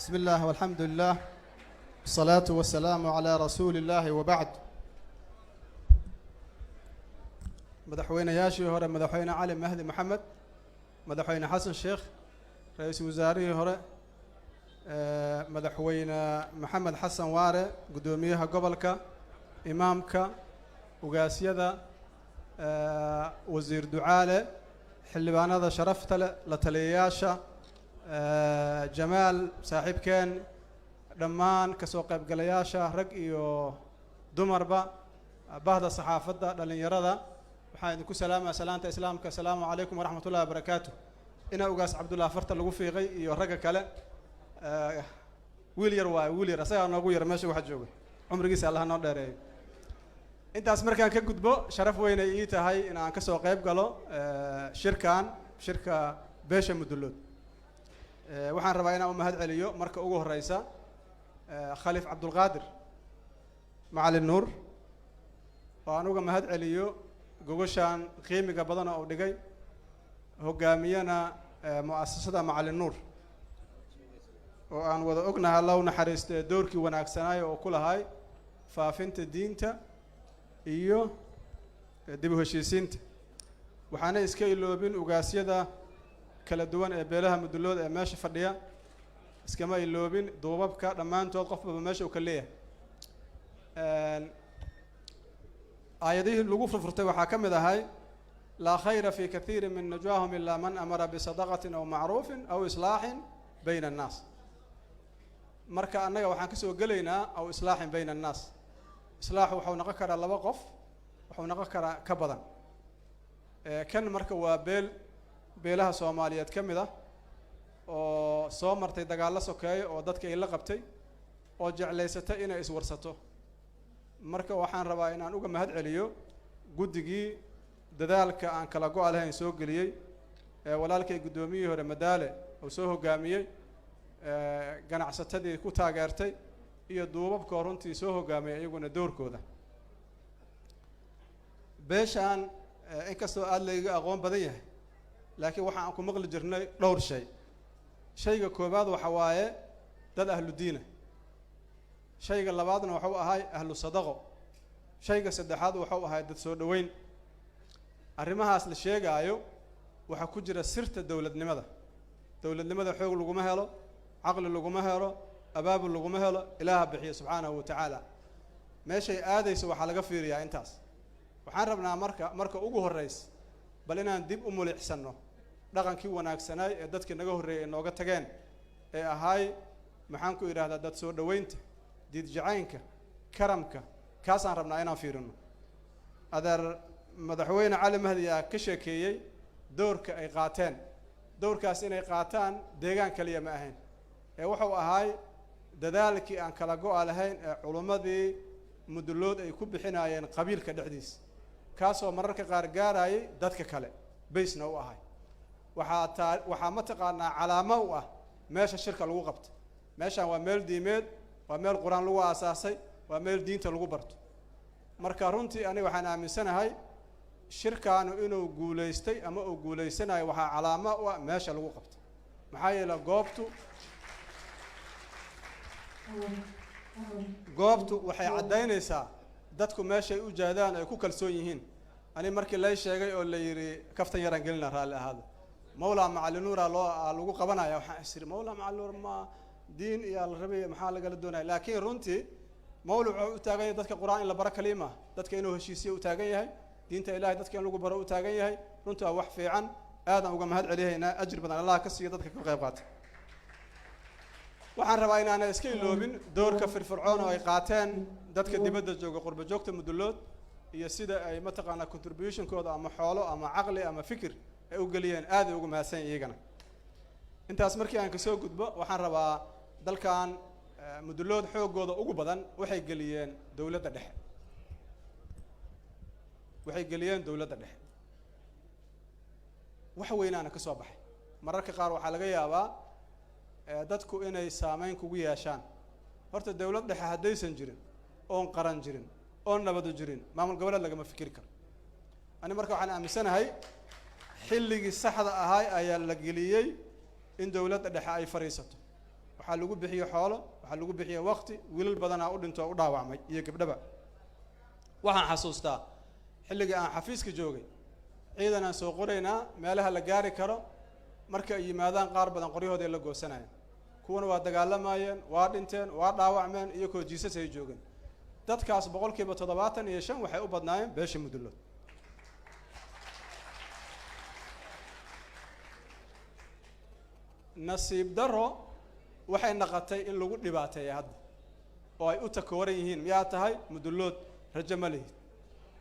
بسم الله والحمد لله والصلاة والسلام على رسول الله وبعد. مدحوينا ياشي هورا مدحوينا علي مهدي محمد مدحوينا حسن شيخ رئيس وزاري هورا مدحوينا محمد حسن واري قدوميها قبلك إمامك وقاسيدا وزير دعالة حلبان هذا شرفت لتلياشا جمال صاحب كان دمان كسوق بقلياشا رقي دمربا بعد الصحافة دلين يردا وحين سلامة إسلامك السلام عليكم ورحمة الله وبركاته. إنا وقاس عبد الله فرت اللي في غي يرقى كلا ويلير ويلير أسيا نقول ماشي واحد جوي عمر قيس الله نقدر أنت أسمر كان كجدبو شرف وين إيته هاي إن عن كسوق قالوا شركة باشا مدلود waxaan rabaa inaan u mahad celiyo marka ugu horeysa Khalif Abdul Qadir Macalin Nuur oo aan uga mahad celiyo gogoshan qiimiga badan oo dhigay hogaamiyana mu'assasada Macalin Nuur oo aan wada ognahay Allah u naxariistay doorkii wanaagsanaa oo ku lahay faafinta diinta iyo dib u heshiisiinta waxaana iska iloobin ugaasyada kala duwan ee beelaha mudullood ee meesha fadhiya iskama iloobin duubabka dhamaantood qofba meesha uu ka leeyahay aayadihii lagu furfurtay waxaa ka mid ahay laa khayra fi kathiirin min najwaahum ilaa man amara bisadaqatin aw macruufin aw islaaxin bayna annaas marka annaga waxaan ka soo gelaynaa aw islaaxin bayna annaas islaaxu wuxuu noqon karaa laba qof wuxuu noqon karaa ka badan kan marka waa beelaha Soomaaliyeed kamid ah oo soo martay dagaal la sokeeyo oo dadka ay la qabtay oo jecleysatay inay iswarsato marka waxaan rabaa inaan uga mahad celiyo guddigii dadaalka aan kala go'al lahayn soo galiyay walaalkay gudoomiyay hore madaale oo soo hogaamiyay ganacsatadii ku taageertay iyo duubabka runtii soo hogaamiyay iyaguna doorkooda beeshan inkastoo aad layga aqoon badan yahay laakiin waxa aan ku maqli jirnay dhowr shayga koobaad waxa waaye dad ahlu diina shayga labaadna waxa uu ahay ahlu sadaqo shayga saddexaad waxa uu ahay dad soo dhaweyn arrimahaas la sheegaayo waxa ku jira sirta dawladnimada xoog lagu ma helo aqli lagu ma helo abaabul lagu ma helo ilaaha bixiyo subhanahu wa ta'ala meeshay aadayso waxa laga fiiriyaa intaas waxaan rabnaa marka ugu horeys bal inaan dib u mulixsano dhaqankii wanaagsanay ee dadkii naga horeeyay nooga tageen ee ahay maxaan ku yiraahdaa dad soo dhaweynta diid jacaynka karamka kaasaan rabnaa inaan fiirino adeer madaxweyne Cali Mahdi yaa ka sheekeeyay doorka ay qaateen doorkaas inay qaataan deegaan kaliya ma ahayn ee wuxuu ahay dadaalkii aan kala go'al lahayn ee culimadii mudullood ay ku bixinayeen qabiilka dhexdiisa kaasoo mararka qaar gaarayay dadka kale baysna u ahay waxa ma taqaanaa calaamo u ah meesha shirka lagu qabto meeshan waa meel diimeed waa meel quraan lagu aasaasay waa meel diinta lagu barto marka runtii aniga waxaan aaminsanahay shirkaanu inuu guuleystay ama uu guuleysanayo waxa calaamo u ah meesha lagu qabto maxaa yeelay goobtu waxay cadeynaysaa dadku meeshay u jeedaan ay ku kalsoon yihiin ani markii la sheegay oo la yiri kaftan yaran gelina raali ahaado mawla Macalin Nuur lagu qabanaya waxa isir mawla Macalin Nuur ma diin iyo la rabay maxaa laga doonay laakiin runtii mawla wuxuu u taagan yahay dadka quraan in la baro kaliima dadka inuu heshiisiyo u taagan yahay diinta Ilaahay dadka in lagu baro u taagan yahay runtii waa wax fiican aad aan uga mahad celiyayna ajir badan Allah ka siiyo dadka ka qayb qaatay waxaan rabaa inaan iska iloobin doorka firfircoon oo ay qaateen dadka dibadda jooga qurba joogta mudullood iyo sida ay ma taqaana contribution kooda ama xoolo ama aqli ama fikir ay u galiyeen aad ay ugu mahadsan iyagana intaas markii aan ka soo gudbo waxaan rabaa dalkan mudullood xoogooda ugu badan waxay galiyeen dawladda dhexe wax weynaana ka soo baxay mararka qaar waxa laga yaabaa dadku inay saameyn kugu yeeshaan horta dawlad dhexe hadaysan jirin oon qaran jirin oon nabad jirin maamul goboleed lagama fikiri karo ani marka waxaan aaminsanahay xilligii saxda ahay ayaa la geliyay in dawladda dhexe ay fariisato waxaa lagu bixiyo xoolo, waxaa lagu bixiyo waqti, wiilal badanaa u dhinto u dhaawacmay iyo gabdhaba. waxaan xasuustaa xilligii aan xafiiska joogay ciidan aan soo qoraynaa meelaha la gaari karo marka ay yimaadaan qaar badan qoryahooda la goosanayeen, kuwana waa dagaalamayeen, waa dhinteen, waa dhaawacmeen, iyagoo jiisas ay joogeen. dadkaas 75% waxay u badnaayeen beesha Mudullood. nasiib daro waxay naqatay in lagu dhibaateeyo hadda oo ay u takooran yihiin miyaa tahay Mudullood rajo ma lihid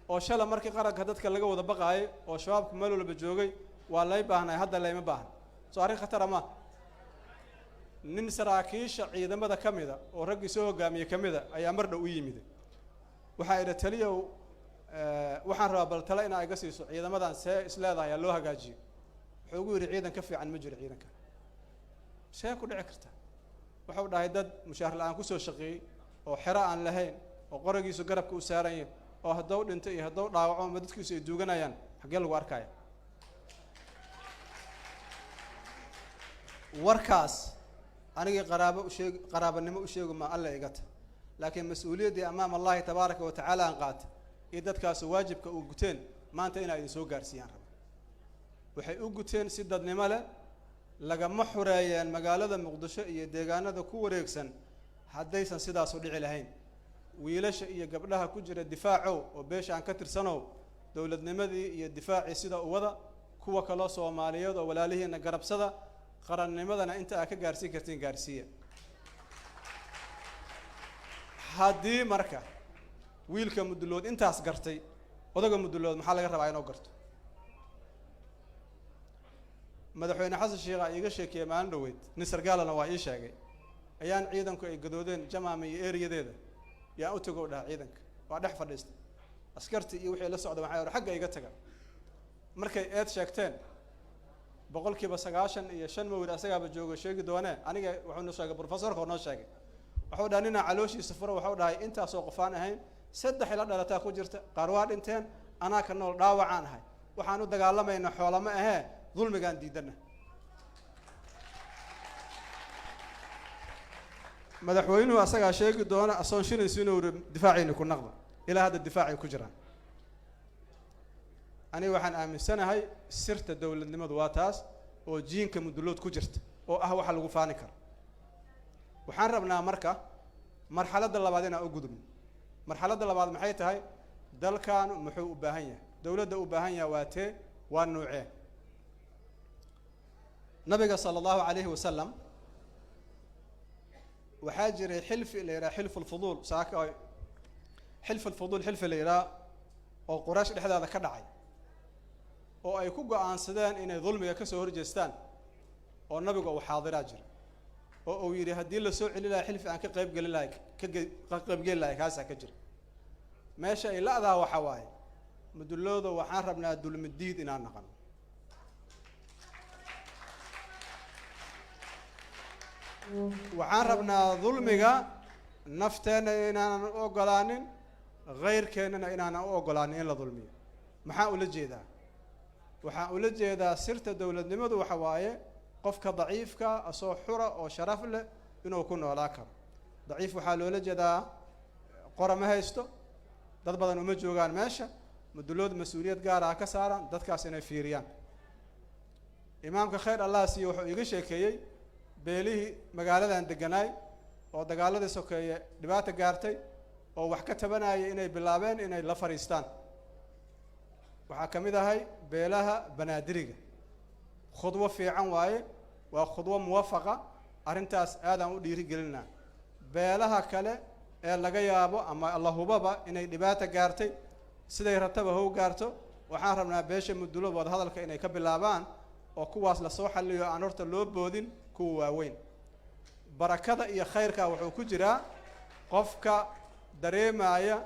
oo shala markii qaranka dadka laga wada baqaayay oo shabaabku meel walba joogay waa lay baahnay, hadda layma baahna. soo arrin khatar ma nin saraakiisha ciidamada ka mida oo raggii soo hogaamiyey ka mida ayaa mar dhow u yimid. waxaa idha taliyow waxaan rabaa bal tale inaa iga siiso ciidamadan see isleedahay loo hagaajiyo. wuxuu ugu yidhi ciidan ka fiican ma jiro ciidanka. see ku dhici karta? wuxuu dhahay dad mushaar la'aan ku soo shaqeeyey oo xero aan lahayn oo qorigiisu garabka u saaran yahay oo hadduu dhinto iyo hadduu dhaawaco ama dadkiisu ay duuganayaan xaggee lagu arkaya? warkaas anigii qaraabanimo u sheego ma alla igata, laakiin mas-uuliyaddii amaam allahi tabaaraka wa tacaala aan qaata iyo dadkaas waajibka uu guteen maanta inaa idin soo gaarsiiyaan raba. waxay u guteen si dadnimo leh, lagama xureeyeen magaalada muqdisho iyo deegaanada ku wareegsan haddaysan sidaas u dhici lahayn. wiilasha iyo gabdhaha ku jira difaacow oo beesha aan ka tirsanow dowladnimadii iyo difaacii sida u wada, kuwa kaloo Soomaaliyeed oo walaalihiina garabsada, qarannimadana inta aad ka gaarsiin kartiin gaarsiiya. haddii marka wiilka Mudullood intaas gartay, odaga Mudullood maxaa laga rabaa inuu garto? madaxweyne xasan sheekh iiga sheekiyay maalin dhaweyd, nin sargaalana waa ii sheegay, ayaan ciidanku ay gadoodeen jamaama iyo ereyadeeda yaa u tago dhaha ciidanka waa dhex fadhiistay askartii iyo wixii la socda waxay hore xagga iga taga markay eed sheegteen 95% mawir asagaaba joogo sheegi doonee aniga wuxuu noo sheegay professorka noo sheegay wuxuu dhahay nina calooshiisa furo wuxuu dhahay intaas oo qofaan ahayn 3 ila dhalataa ku jirta qaar waa dhinteen anaa ka nool dhaawacaan ahay waxaan u dagaalamaynaa xoolama ahee dulmigaan diidana. madaxweynuhu asagaa sheegi doona asoon shilinsi inuu difaacayna ku naqda ilaa hadda difaacay ku jiraan. aniga waxaan aaminsanahay sirta dowladnimadu waa taas oo jiinka Mudullood ku jirta oo ah waxa lagu faani karo. waxaan rabnaa marka marxaladda labaad inaan u gudubno. marxaladda labaad maxay tahay? dalkan muxuu u baahan yahay? dowladda u baahan yahay waa tee? waa nuucee? nabiga sallallahu alayhi wasallam waxaa jiray xilfi la yiraahdo xilf al-fuduul saaka xilf al-fuduul xilf la yiraahdo oo Quraysh dhexdeeda ka dhacay oo ay ku go'aansadeen inay dulmiga ka soo horjeestaan oo nabiga uu xaadiraa jiray oo uu yiri hadii la soo celin lahaa xilfi aan ka qayb gali lahaa ka qayb gali lahaa kaasa ka jira meesha ay laadaa waxa waaye Mudullood waxaan rabnaa dulmidiid inaan naqano. waxaan rabnaa dulmiga nafteena inaan u ogolaanin, غيركeenana inaan u ogolaanin in la dulmiyo. maxaa ula jeedaa? waxaan ula jeedaa sirta dowladnimadu waxa waaye qofka daciifka asoo xura oo sharaf leh inuu ku noolaa karo. daciif waxaa loola jeedaa qorama haysto, dad badan uma joogaan meesha, Mudullood mas'uuliyad gaar ah ka saaran dadkaas inay fiiriyaan. imaamka khayr allah siiyo wuxuu iga sheekeeyay beelihii magaaladan deganaay oo dagaaladii sokeeye dhibaato gaartay oo wax ka tabanayay inay bilaabeen inay la fariistaan. waxaa ka mid ahay beelaha banaadiriga. khudwo fiican waaye, waa khudwo muwafaqa, arrintaas aadaan u dhiirigelinaa. beelaha kale ee laga yaabo ama Allah hubaba inay dhibaato gaartay siday rataba hoo gaarto waxaan rabnaa beesha Mudullood wada hadalka inay ka bilaabaan oo kuwaas la soo xalliyo aan horta loo boodin kuwa waaweyn. barakada iyo khayrka wuxuu ku jiraa qofka dareemaya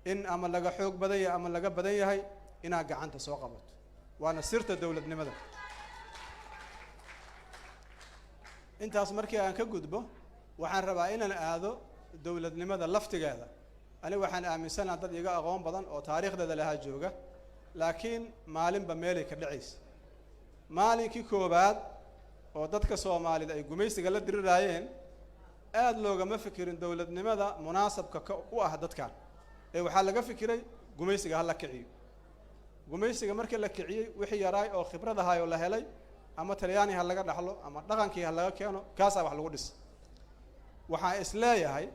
in ama laga xoog badan yahay ama laga badan yahay inaa gacanta soo qabato. waana sirta dowladnimada. intaas markii aan ka gudbo waxaan rabaa inaan aado dowladnimada laftigeeda. aniga waxaan aaminsanahay dad iga aqoon badan oo taariikhdeeda lahaa jooga, laakiin maalinba meelay ka dhacaysa. maalinkii koobaad oo dadka Soomaalida ay gumaysiga la diriraayeen aad loogama fikirin dowladnimada munaasabka u ah dadkan ee waxaa laga fikiray gumaysiga ha la kiciyo gumaysiga markii la kiciyey wixii yaraay oo khibrad ahaayoo la helay ama talyaani ha laga dhaxlo ama dhaqankii ha laga keeno kaasaa wax lagu dhis waxaa is leeyahay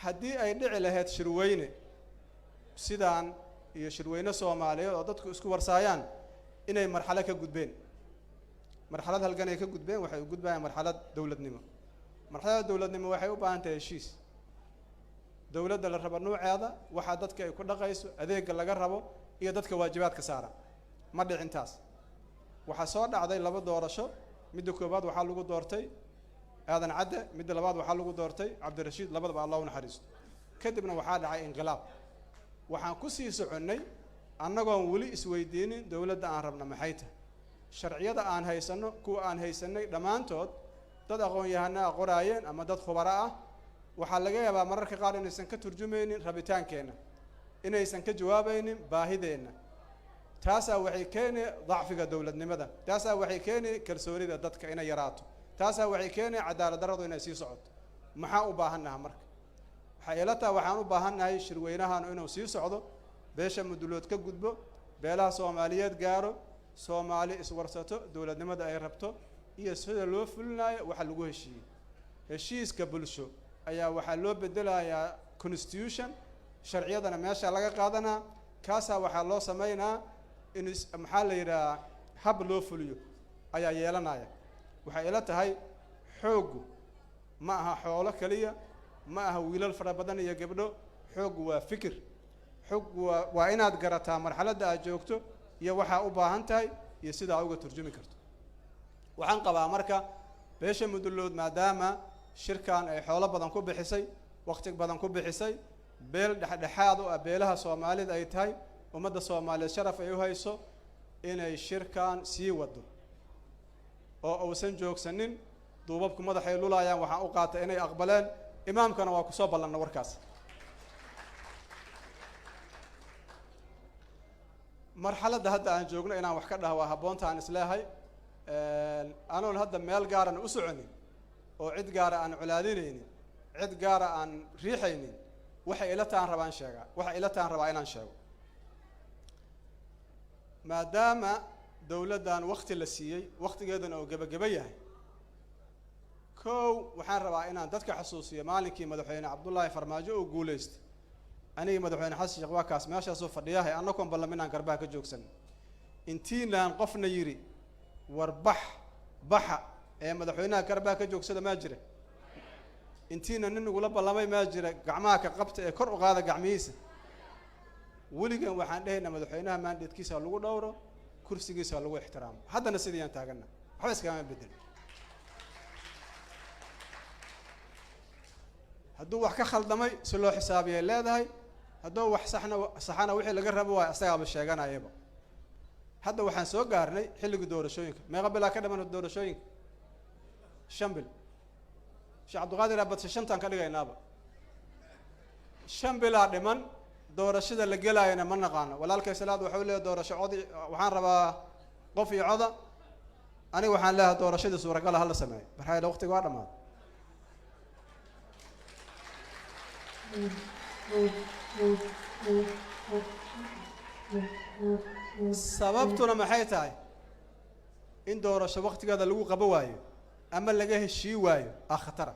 haddii ay dhici lahayd shirweyne sidaan iyo shirweyne soomaaliyeed oo dadku isku warsaayaan inay marxalad ka gudbeen marxalad halgan ay ka gudbeen waxay u gudbayaan marxalad dowladnimo marxalada dowladnimo waxay u baahan tahay heshiis dowladda la rabo nuuceeda waxaa dadka ay ku dhaqayso adeega laga rabo iyo dadka waajibaadka saaran ma dhicintaas waxaa soo dhacday laba doorasho midda koobaad waxaa lagu doortay aadan cadde midda labaad waxaa lagu doortay cabdirashiid labadaba allah u naxariisto kadibna waxaa dhacay inqilaab waxaan ku sii soconnay annagoon weli isweydiinin dowladda aan rabna maxay tahay sharciyada aan haysanno kuwa aan haysanay dhammaantood dad aqoon-yahanaa qoraayeen ama dad khubaro ah waxaa laga yaabaa mararka qaar inaysan ka turjumaynin rabitaankeenna inaysan ka jawaabaynin baahideenna taasaa waxay keeni dacfiga dowladnimada taasaa waxay keeni kalsoonida dadka inay yaraato taasaa waxay keeni cadaalad darradu inay sii socoto maxaa u baahannaha marka waxay ila tahay waxaan u baahannahay shirweynahan inuu sii socdo beesha mudulood ka gudbo beelaha soomaaliyeed gaaro soomaali iswarsato dowladnimada ay rabto iyo sida loo fulinayo waxa lagu heshiiyey heshiiska bulsho ayaa waxaa loo bedelayaa constitution sharciyadana meesha laga qaadanaa kaasaa waxaa loo sameynaa in maxaa la yidhaha hab loo fuliyo ayaa yeelanaya waxay ila tahay xooggu ma aha xoolo kaliya ma aha wiilal fara badan iyo gabdho xooggu waa fikir xooggu waa inaad garataa marxaladda aad joogto iyo waxaa u baahan tahay iyo sidaa uga turjumi karto waxaan qabaa marka beesha mudulood maadaama shirkan ay xoolo badan ku bixisay waqti badan ku bixisay beel dhexdhexaad u ah beelaha soomaalida ay tahay ummadda soomaaliyeed sharaf ay u hayso inay shirkan sii wado oo uusan joogsanin duubabku madaxay lulaayaan waxaan u qaatay inay aqbaleen imaamkana waa kusoo ballanna warkaas marxaladda hadda aan joogno inaan wax ka dhaha waa habboonta aan isleehay anoon hadda meel gaaran u soconin oo cid gaara aan colaadinaynin cid gaara aan riixaynin waxay ila taan rabaan sheegaa waxay ila taan rabaa inaan sheego maadaama dowladdan waqti la siiyey waqtigeedana oo gebageba yahay kow waxaan rabaa inaan dadka xasuusiyo maalinkii madaxweyne cabdullaahi farmaajo uu guulaystay anigii madaxweyne xasan sheekh waa kaas meeshaasuu fadhiyahay annagoon ballaminaan garbaha ka joogsan intiinaan qofna yidhi war baxa ee madaxweynaha garbaha ka joogsada maa jira intiina nin igula ballamay maa jira gacmaha ka qabta ee kor u qaada gacmihiisa weligan waxaan dhahaynaa madaxweynaha maandheedkiisa lagu dhowro kursigiisa lagu ixtiraamo haddana sidii aan taagana waxba iskama bedel hadduu wax ka khaldamay si loo xisaabiyay leedahay hadduu wax saxana wixii laga rabo waay asagaaba sheeganayaba hadda waxaan soo gaarnay xilligii doorashooyinka meeqa bilaa ka dhiman doorashooyinka 5 bil sheekh cabdiqaadir abad shantan ka dhigaynaaba 5 bilaa dhiman doorashada la gelaayana ma naqaano walaalkay salaad wuxuu leeyahay doorasho cod waxaan rabaa qof iyo coda aniga waxaan leeyahay doorashadii suuragal ah la sameeyo marxay waqtiga waa dhamaaday sababtuna maxay tahay in doorasho waqtigeeda lagu qabo waayo ama laga heshii waayo khatara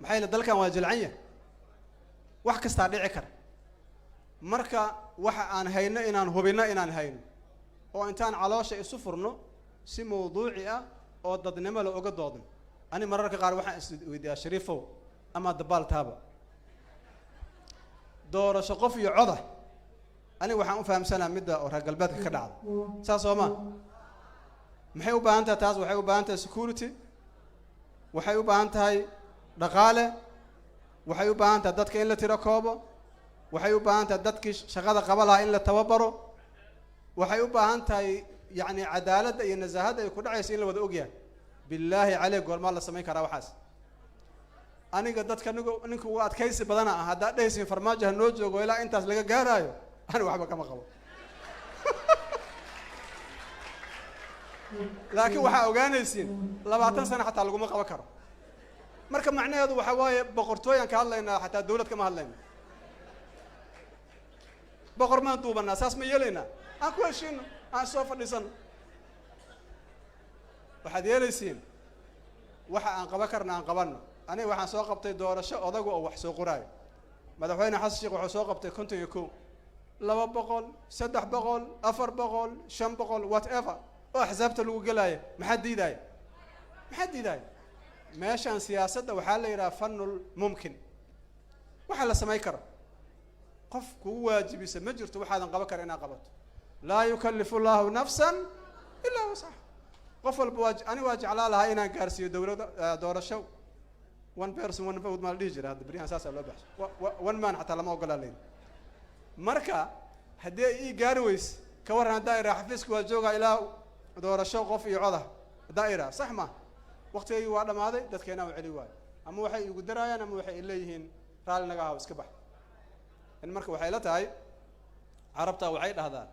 maxay la dalkan waa jilcanya wax kasta dhici kara marka waxa aan hayno inaan hubino inaan hayno oo intaan caloosha isu furno si mawduuci ah oo dadnimo la oga doodno ani mararka qaar waxaan isweydiiyaa shariifow ama dabaal taaba doorasho qof iyo coda aniga waxaan u fahamsanaa midda oo reer galbeedka ka dhacda saas oo ma maxay u baahan tahay taas waxay u baahan tahay security waxay u baahan tahay dhaqaale waxay u baahan tahay dadka in la tiro koobo waxay u baahan tahay dadkii shaqada qaba lahaa in la tababaro waxay u baahan tahay yacni cadaaladda iyo nasaahadda ay ku dhacayso in la wada ogyahay billaahi caleyk goormaa la samayn karaa waxaas aniga dadka ninka ugu adkaysi badana ah haddaad dhehaysiin farmaajo ha noo joogo ilaa intaas laga gaaraayo aniga waxba kama qabo laakiin waxaa ogaanaysiin 20 sano xataa laguma qaban karo marka macnaheedu waxa waaye boqortooyan ka hadlaynaa xataa dawlad kama hadlayno boqor maan duubanaa saas ma yeelaynaa aan ku heshiino aan soo fadhiisano waxaad yeelaysiin waxa aan qaban karna aan qabanno aniga waxaan soo qabtay doorasho odagu oo wax soo qoraayo madaxweyne xasan sheekh wuxuu soo qabtay 51 200 300 400 500 whatever oo axsaabta lagu galaayo maxaa diidaaya meeshaan siyaasadda waxaa la yidhaha fanul mumkin waxa la samayn karo qof kugu waajibisa ma jirto waxaadan qaban kara inaad qabato laa yukallifu llaahu nafsan ilaa wusaha qof walba ani waa jeclaa lahaa inaan gaarsiiyo dowladda doorasho one person one vote ma la dhihi jira hadda beriyahan saasaa loo baxsho one man xataa lama ogolaa leyn marka haddii ay ii gaari weyse ka warran daa'ira xafiiska waa joogaa ilaa doorasho qof iyo coda daa'ira sax ma waqtigii waa dhamaaday dadkeena u celi waayo ama waxay igu daraayaan ama waxay leeyihiin raali naga haw iska bax in marka waxay la tahay carabta waxay dhahdaan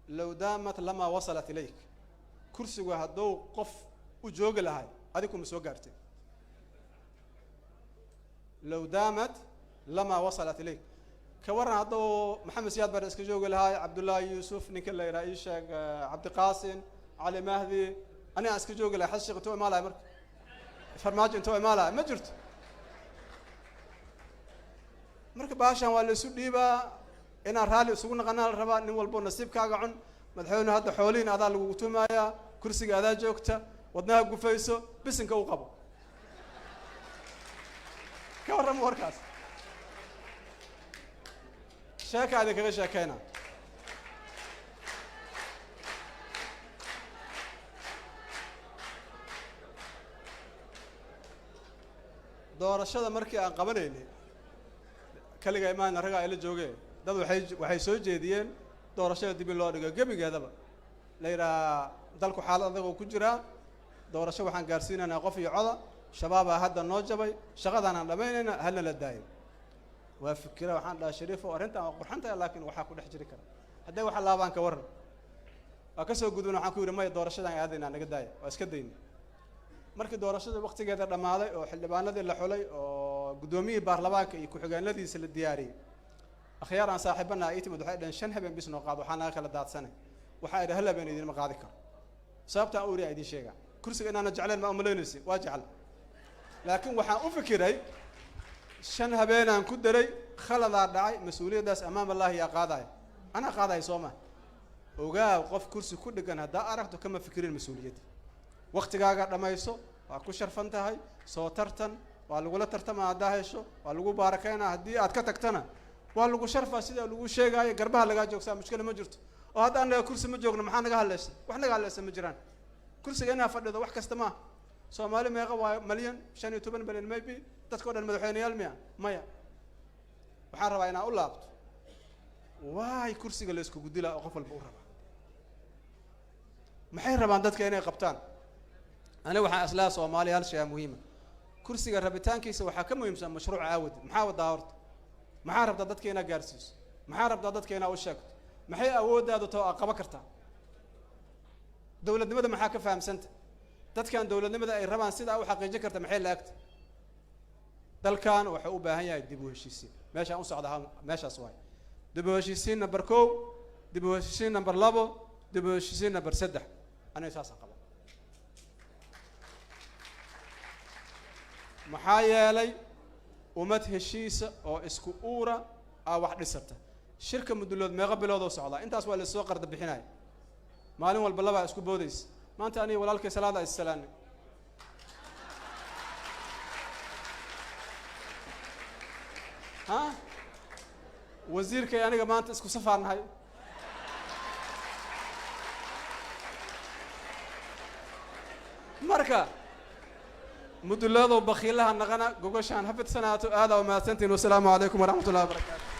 لو دامت لما وصلت إليك كرسي وهدو قف وجوج لهاي أديكم مسوق قارتين لو دامت لما وصلت إليك كورنا هدو محمد سياد برس كجوج لهاي عبد الله يوسف نيكلا رئيس عبد القاسم علي مهدي أنا أسكجوج لهاي حس شغل توي ماله مرك فرماج توي ماله ما جرت مرك باشا ولا سوديبا إنا رالي سوون قناة الربا نمول بون نصيب كاقعن مدحون هذا حولين هذا اللي وتومايا كرسي هذا جوكتا ودناها قفيسو بس نكو قبو كورا موركاس شاكا هذيك غير شاكينا دور الشدة مركي عن قبليني كلي إيمان رجع إلى جوجي dad waxay soo jeediyeen doorashada dib loo dhigo gabigeedaba leeyahay dalku xaalad adag oo ku jira doorasho waxaan gaarsiinaynaa qof iyo coda shabaab hadda noo jabay shaqadan aan dhameynayna halna la daayo waa fikira waxaan dhahay shariif oo arintan waa qurxanta laakiin waxa ku dhex jiri kara haday waxa laabaan ka waran waa ka soo gudbin waxaan ku yiri may doorashadan aadayna naga daayo waa iska dayn markii doorashada waqtigeeda dhamaaday oo xildhibaanadii la xulay oo gudoomiyihii baarlamaanka iyo ku-xigeenadiisa la diyaariyay أخيرا صاحبنا أيتم دحين شنها بين بسنا قاضي وحنا أكل دات سنة وحايد هلا بين يدين مقاضي كر سببتها أوري أيدي شيء كرسي أنا نجعل ما أملينسي واجعل لكن وحنا أفكري شنها بين أن كدري خلد داعي مسؤولية داس أمام الله يا قاضي أنا قاضي صومه وجا وقف كرسي كل كان هذا أرحت كم فكري المسؤولية وقت جا لما يسو وأكو شرفنتها هاي صوترتن والولا ترتم هذا شو والوجو باركينا هدي أتكتكتنا واللو شرفه سيده لو شيغاي غربها لغا جوغسا مشكله ما جرت oo hadda aan kursi ma joogno maxaa naga hadlaysa wax naga hadlaysa ma jiraan kursiga inaa fadhido wax kasta ma Soomaali meeqa waa milyan 15 bilyan maybe dadka dhan madaxweynayaal maya waxaan rabaa inaan u laabto waay kursiga la isku gudila oo qof walba u raba maxay rabaan dadka inay qabtaan ana waxaan aslaa Soomaali hal shay muhiim kursiga rabitaankiisa waxa ka muhiimsan mashruuc aawad maxaa wada horta maxaa rabtaa dadka inaa gaarsiiso maxaa rabtaa dadka inaa u sheegto maxay awoodaadu too aqaba kartaa dawladnimada maxaa ka fahamsanta dadkan dawladnimada ay rabaan sida u xaqiijin karta maxay laagta dalkan waxa u baahan yahay dib u heshiisiin meesha aan u socdaa meeshaas waay dib u heshiisiin number 1 dib u heshiisiin number 2 dib u heshiisiin number 3 ana saas qaba maxaa yeelay umad heshiisa oo isku uura wax dhisata shirka mudulood meeqa bilood oo socda intaas waa la soo qarda bixinay maalin walba laba isku boodays maanta ani walaalkay salaada isalaani ha wasiirkay aniga maanta isku safaarnahay marka مدلله بخيلها نغنا جوجشان هفت سنة هذا وما سنتين والسلام عليكم ورحمة الله وبركاته